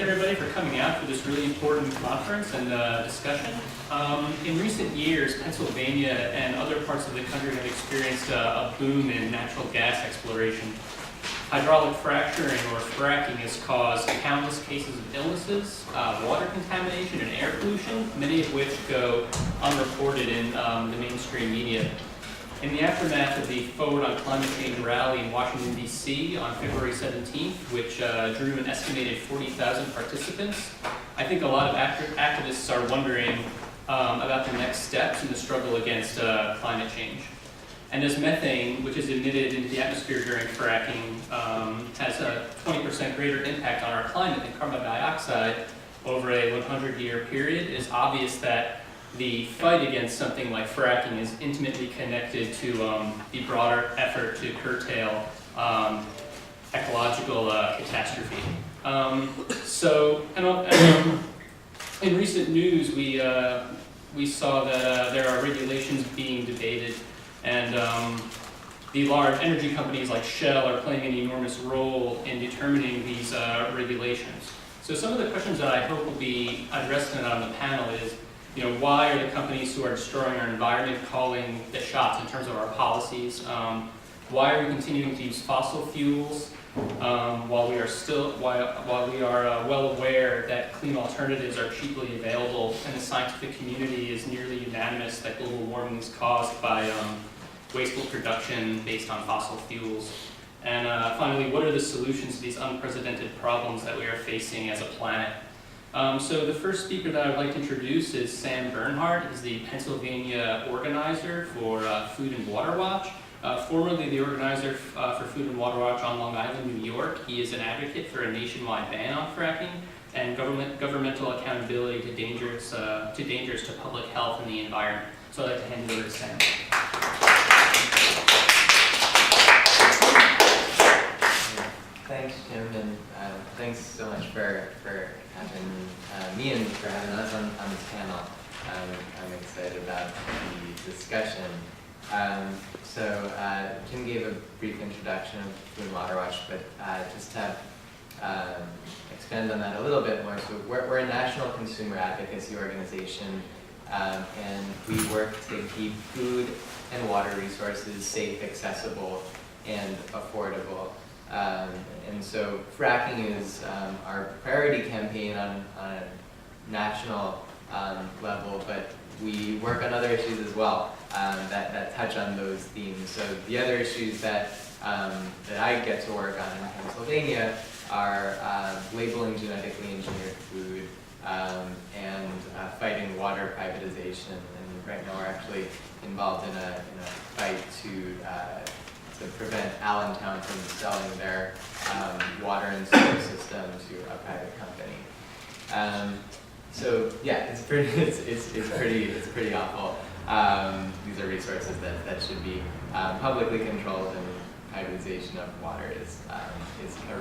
everybody for coming out for this really important conference and discussion. In recent years, Pennsylvania and other parts of the country have experienced a boom in natural gas exploration. Hydraulic fracturing, or fracking, has caused countless cases of illnesses, water contamination, and air pollution, many of which go unreported in the mainstream media. In the aftermath of the Forward on Climate Change rally in Washington, D.C. on February 17th, which drew an estimated 40,000 participants, I think a lot of activists are wondering about the next steps in the struggle against climate change. And as methane, which is emitted into the atmosphere during fracking, has a 20% greater impact on our climate than carbon dioxide over a 100-year period, it is obvious that the fight against something like fracking is intimately connected to the broader effort to curtail ecological catastrophe. In recent news, we saw that there are regulations being debated, and the large energy companies like Shell are playing an enormous role in determining these regulations. So some of the questions that I hope will be addressed on the panel is, why are the companies who are destroying our environment calling the shots in terms of our policies? Why are we continuing to use fossil fuels while we are well aware that clean alternatives are cheaply available, and the scientific community is nearly unanimous that global warming is caused by wasteful production based on fossil fuels? And finally, what are the solutions to these unprecedented problems that we are facing as a planet? So the first speaker that I would like to introduce is Sam Bernhardt. He's the Pennsylvania organizer for Food and Water Watch. Formerly the organizer for Food and Water Watch on Long Island, New York. He is an advocate for a nationwide ban on fracking and governmental accountability to dangers to public health and the environment. So I'd like to hand it over to Sam. Thanks, Tim, and thanks so much for having me and for having us on this panel. I'm excited about the discussion. Tim gave a brief introduction of Food and Water Watch, but just to expand on that a little bit more, so we're a national consumer advocacy organization, and we work to keep food and water resources safe, accessible, and affordable. And so fracking is our priority campaign on a national level, but we work on other issues as well that touch on those themes. So the other issues that I get to work on in Pennsylvania are labeling genetically engineered food and fighting water privatization. And right now we're actually involved in a fight to prevent Allentown from selling their water and sewer system to a private company. So yeah, it's pretty awful. These are resources that should be publicly controlled, and privatization of water is a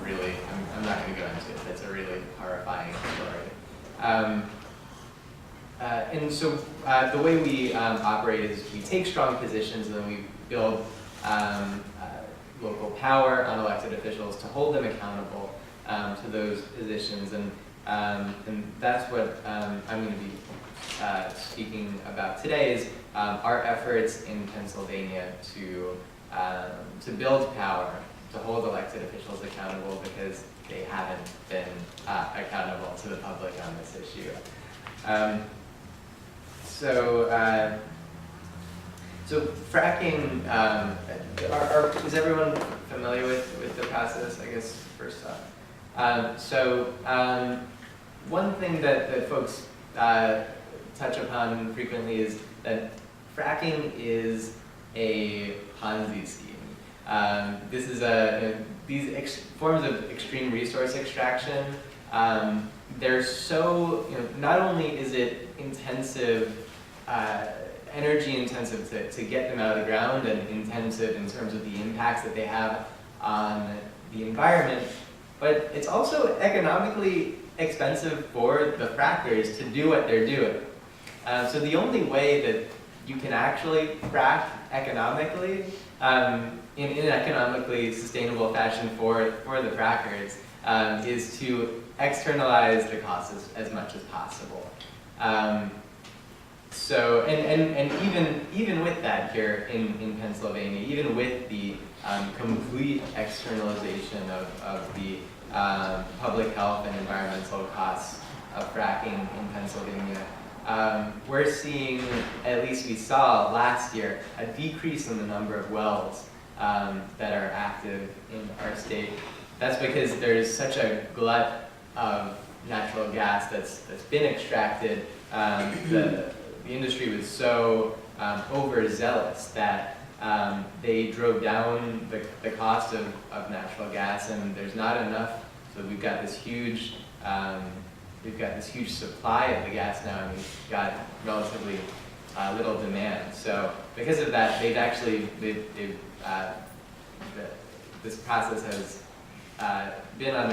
really, I'm not going to go into it, that's a really horrifying story. And so the way we operate is we take strong positions and then we build local power on elected officials to hold them accountable to those positions, and that's what I'm going to be speaking about today, is our efforts in Pennsylvania to build power, to hold elected officials accountable, because they haven't been accountable to the public on this issue. So fracking, is everyone familiar with the process, I guess, first off? One thing that folks touch upon frequently is that fracking is a Ponzi scheme. This is these forms of extreme resource extraction, they're so, not only is it intensive, energy intensive to get them out of the ground, and intensive in terms of the impacts that they have on the environment, but it's also economically expensive for the frackers to do what they're doing. So the only way that you can actually frack economically, in an economically sustainable fashion for the frackers, is to externalize the costs as much as possible. So, and even with that here in Pennsylvania, even with the complete externalization of the public health and environmental costs of fracking in Pennsylvania, we're seeing, at least we saw last year, a decrease in the number of wells that are active in our state. That's because there's such a glut of natural gas that's been extracted. The industry was so overzealous that they drove down the cost of natural gas, and there's not enough. So we've got this huge supply of the gas now, and we've got relatively little demand. So because of that, this process has been on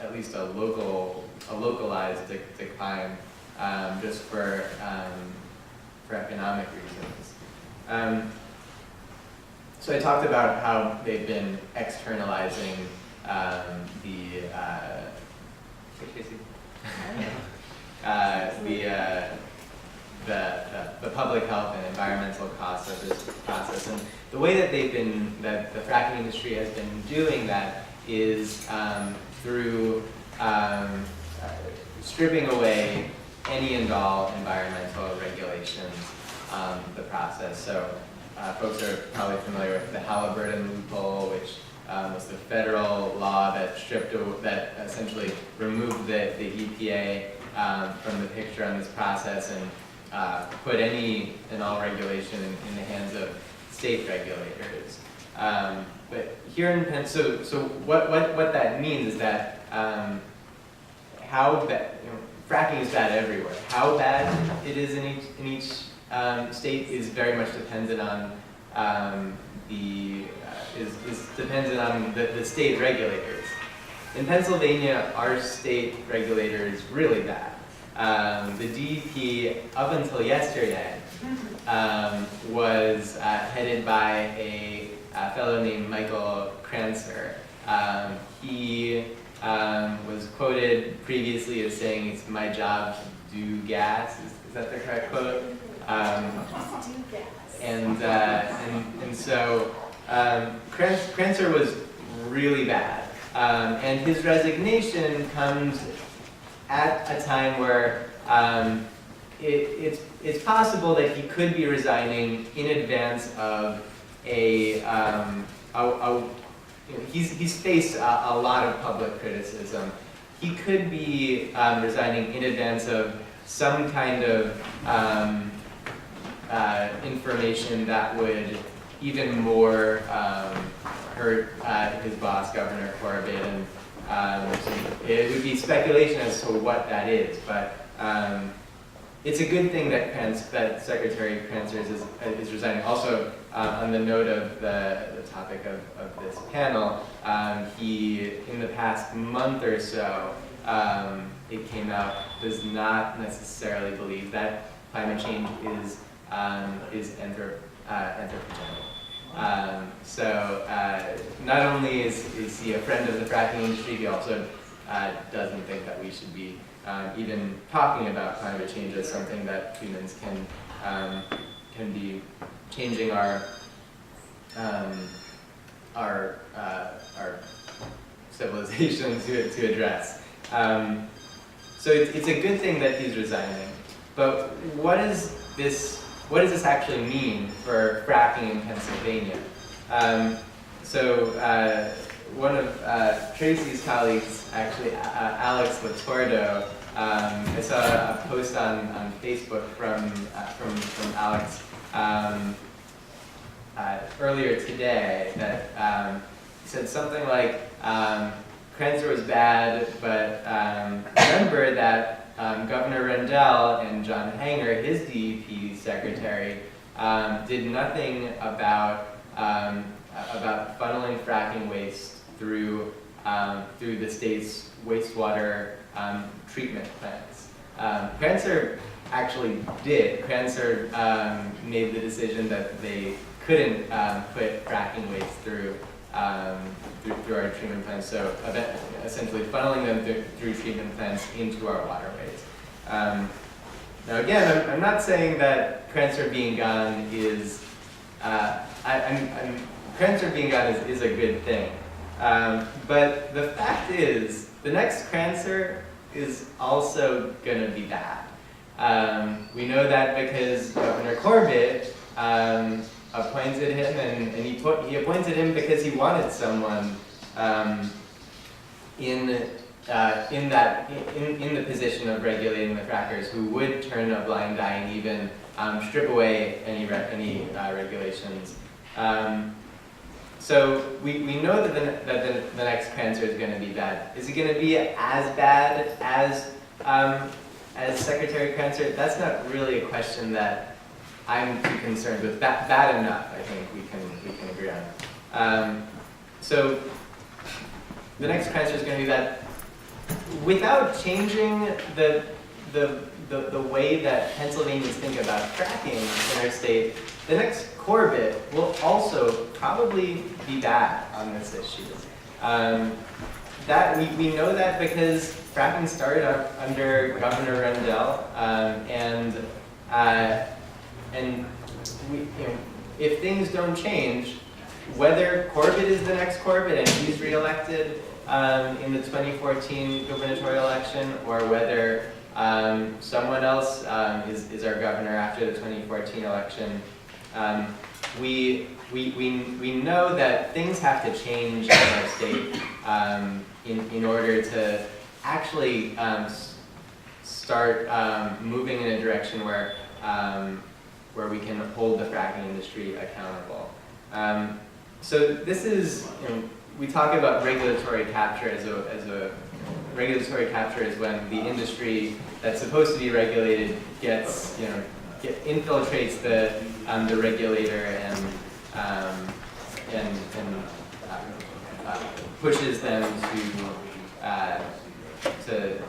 at least a localized decline, just for economic reasons. So I talked about how they've been externalizing the public health and environmental costs of this process. And the way that the fracking industry has been doing that is through stripping away any and all environmental regulations on the process. So folks are probably familiar with the Halliburton loophole, which was the federal law that essentially removed the EPA from the picture on this process and put any and all regulation in the hands of state regulators. But here in Penn, so what that means is that fracking is bad everywhere. How bad it is in each state is very much dependent on dependent on the state regulators. In Pennsylvania, our state regulator is really bad. The DEP, up until yesterday, was headed by a fellow named Michael Krancer. He was quoted previously as saying, "It's my job to do gas." Is that the correct quote? Just do gas. And so Krancer was really bad, and his resignation comes at a time where it's possible that he could be resigning in advance of he's faced a lot of public criticism. He could be resigning in advance of some kind of information that would even more hurt his boss, Governor Corbett, and it would be speculation as to what that is, but it's a good thing that Secretary Krancer is resigning. Also, on the note of the topic of this panel, he, in the past month or so, it came out, does not necessarily believe that climate change is anthropogenic. So not only is he a friend of the fracking industry, he also doesn't think that we should be even talking about climate change as something that humans can be changing our civilization to address. So it's a good thing that he's resigning. But what does this actually mean for fracking in Pennsylvania? One of Tracy's colleagues, actually Alex Latordo, I saw a post on Facebook from Alex earlier today that said something like, Krancer was bad, but remember that Governor Rendell and John Hanger, his DEP secretary, did nothing about funneling fracking waste through the state's wastewater treatment plants. Krancer actually did. Krancer made the decision that they couldn't put fracking waste through through our treatment plants. So essentially funneling them through treatment plants into our waterways. Now again, I'm not saying that Kranzer being gone is, Kranzer being gone is a good thing. But the fact is, the next Kranzer is also going to be bad. We know that because Governor Corbett appointed him, and he appointed him because he wanted someone in the position of regulating the frackers who would turn a blind eye and even strip away any regulations. So we know that the next Kranzer is going to be bad. Is it going to be as bad as Secretary Kranzer? That's not really a question that I'm too concerned with. Bad enough, I think we can agree on. So the next Kranzer is going to be bad. Without changing the way that Pennsylvanians think about fracking in our state, the next Corbett will also probably be bad on this issue. That we know that because fracking started up under Governor Rendell, and we, if things don't change, whether Corbett is the next Corbett and he's reelected in the 2014 gubernatorial election, or whether someone else is our governor after the 2014 election, we know that things have to change in our state in order to actually start moving in a direction where we can hold the fracking industry accountable. So this is, we talk about regulatory capture as a regulatory capture is when the industry that's supposed to be regulated gets, infiltrates the regulator and pushes them to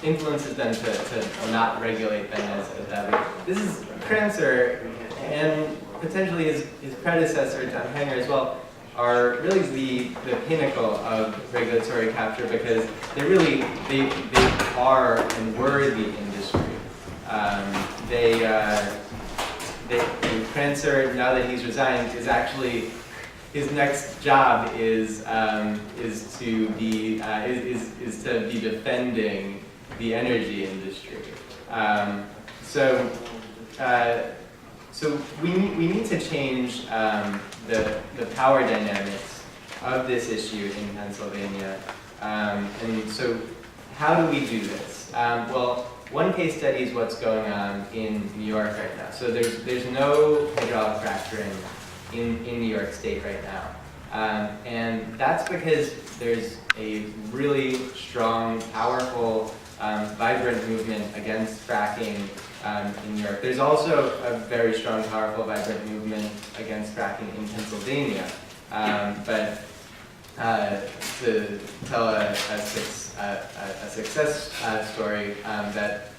influences them to not regulate them as that way. This is Kranzer, and potentially his predecessor, John Hanger, as well, are really the pinnacle of regulatory capture because they are and were the industry. Kranzer, now that he's resigned, is actually his next job is to be defending the energy industry. So we need to change the power dynamics of this issue in Pennsylvania. And so how do we do this? Well, one case study is what's going on in New York right now. So there's no hydraulic fracturing in New York State right now. And that's because there's a really strong, powerful, vibrant movement against fracking in New York. There's also a very strong, powerful, vibrant movement against fracking in Pennsylvania. But to tell a success story that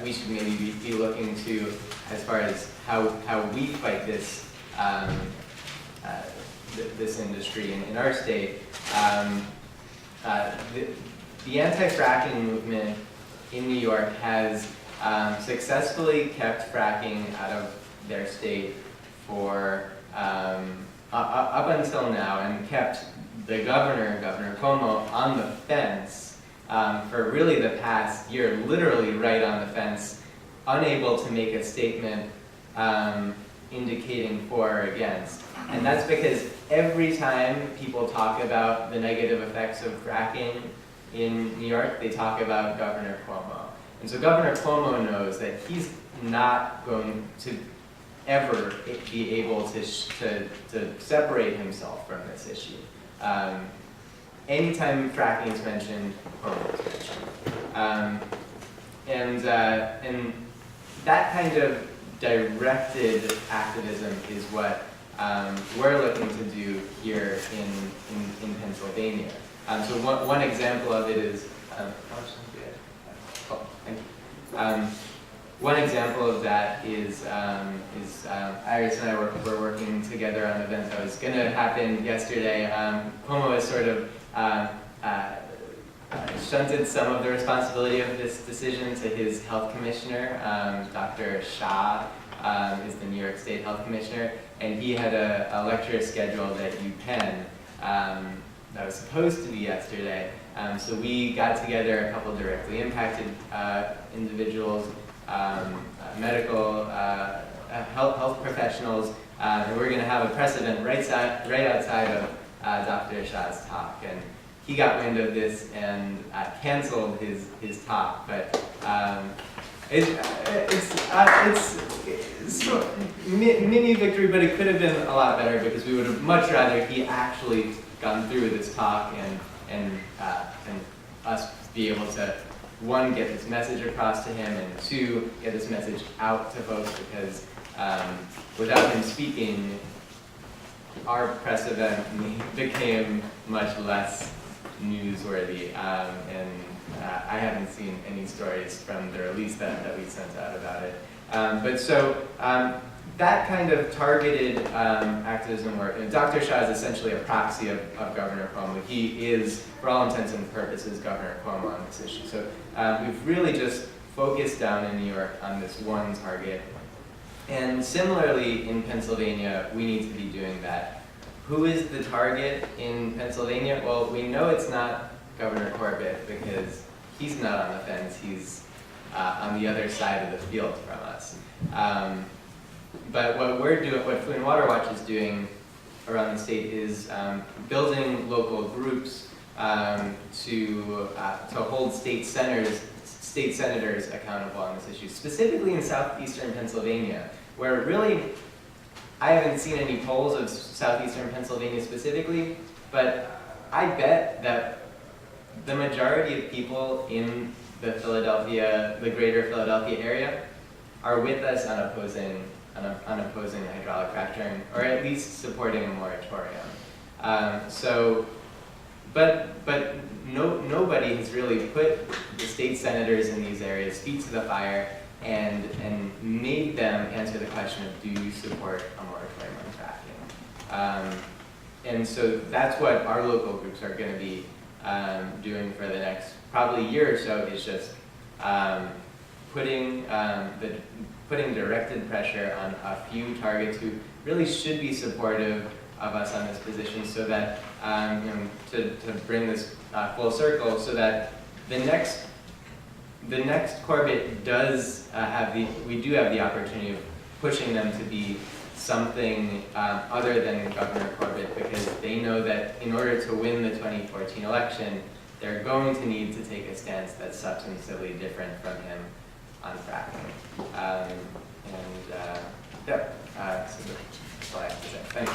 we should maybe be looking to as far as how we fight this this industry in our state. The anti-fracking movement in New York has successfully kept fracking out of their state for up until now, and kept the Governor Cuomo, on the fence for really the past year, literally right on the fence, unable to make a statement indicating for or against. And that's because every time people talk about the negative effects of fracking in New York, they talk about Governor Cuomo. And so Governor Cuomo knows that he's not going to ever be able to separate himself from this issue. Anytime fracking is mentioned, Cuomo is mentioned. And that kind of directed activism is what we're looking to do here in Pennsylvania. So one example of it is, one example of that is Iris and I were working together on events that was going to happen yesterday. Cuomo has sort of shunted some of the responsibility of this decision to his health commissioner. Dr. Shah is the New York State health commissioner, and he had a lecture scheduled at UPenn that was supposed to be yesterday. So we got together a couple directly impacted individuals, medical, health professionals, and we're going to have a precedent right outside of Dr. Shah's talk. And he got wind of this and canceled his talk, but it's mini victory, but it could have been a lot better because we would have much rather he actually gone through this talk and us be able to, one, get this message across to him, and two, get this message out to folks, because without him speaking, our press event became much less newsworthy, and I haven't seen any stories from the release that we sent out about it. But so that kind of targeted activism work, and Dr. Shah is essentially a proxy of Governor Cuomo. He is, for all intents and purposes, Governor Cuomo on this issue. So we've really just focused down in New York on this one target. And similarly in Pennsylvania, we need to be doing that. Who is the target in Pennsylvania? Well, we know it's not Governor Corbett because he's not on the fence. He's on the other side of the field from us. But what we're doing, what Food and Water Watch is doing around the state is building local groups to hold state senators accountable on this issue, specifically in southeastern Pennsylvania, where really I haven't seen any polls of southeastern Pennsylvania specifically, but I bet that the majority of people in the greater Philadelphia area are with us on opposing hydraulic fracturing, or at least supporting a moratorium. But nobody has really put the state senators in these areas feet to the fire and made them answer the question of, do you support a moratorium on fracking? And so that's what our local groups are going to be doing for the next probably year or so, is just putting directed pressure on a few targets who really should be supportive of us on this position, so that to bring this full circle, so that the next Corbett does we do have the opportunity of pushing them to be something other than Governor Corbett, because they know that in order to win the 2014 election, they're going to need to take a stance that's substantively different from him on fracking. So that's all I have to say. Thanks.